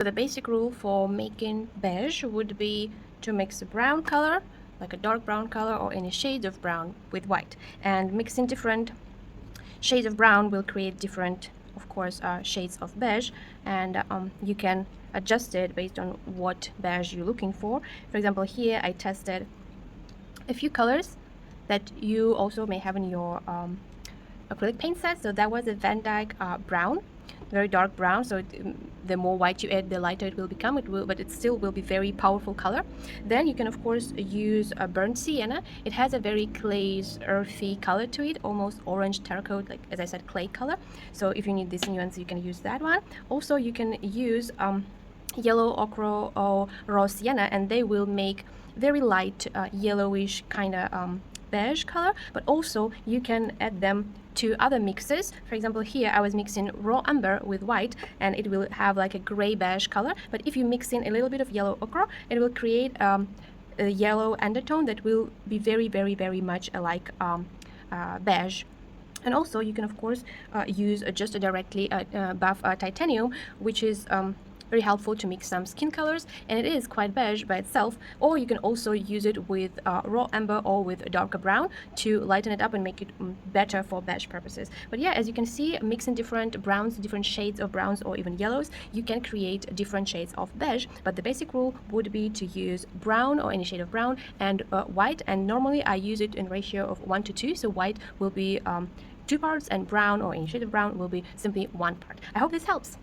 So the basic rule for making beige would be to mix a brown color, like a dark brown color or any shades of brown with white. And mixing different shades of brown will create different, of course, shades of beige. And you can adjust it based on what beige you're looking for. For example, here I tested a few colors that you also may have in your acrylic paint set. So that was a Van Dyke brown, very dark brown. So the more white you add, the lighter it will become. But it still will be very powerful color. Then you can of course use a burnt sienna. It has a very clay, earthy color to it, almost orange terracotta, like as I said, clay color. So if you need this nuance, you can use that one. Also, you can use yellow ochre or raw sienna, and they will make very light yellowish kind of beige color. But also you can add them to other mixes. For example, here I was mixing raw umber with white, and it will have like a gray beige color. But if you mix in a little bit of yellow ochre, it will create a yellow undertone that will be very much like beige. And also you can of course use just directly buff titanium, which is very helpful to mix some skin colors, and it is quite beige by itself. Or you can also use it with raw amber or with darker brown to lighten it up and make it better for beige purposes. But yeah, as you can see, mixing different browns, different shades of browns or even yellows, you can create different shades of beige. But the basic rule would be to use brown or any shade of brown and white, and normally I use it in ratio of 1 to 2. So white will be 2 parts and brown or any shade of brown will be simply 1 part. I hope this helps.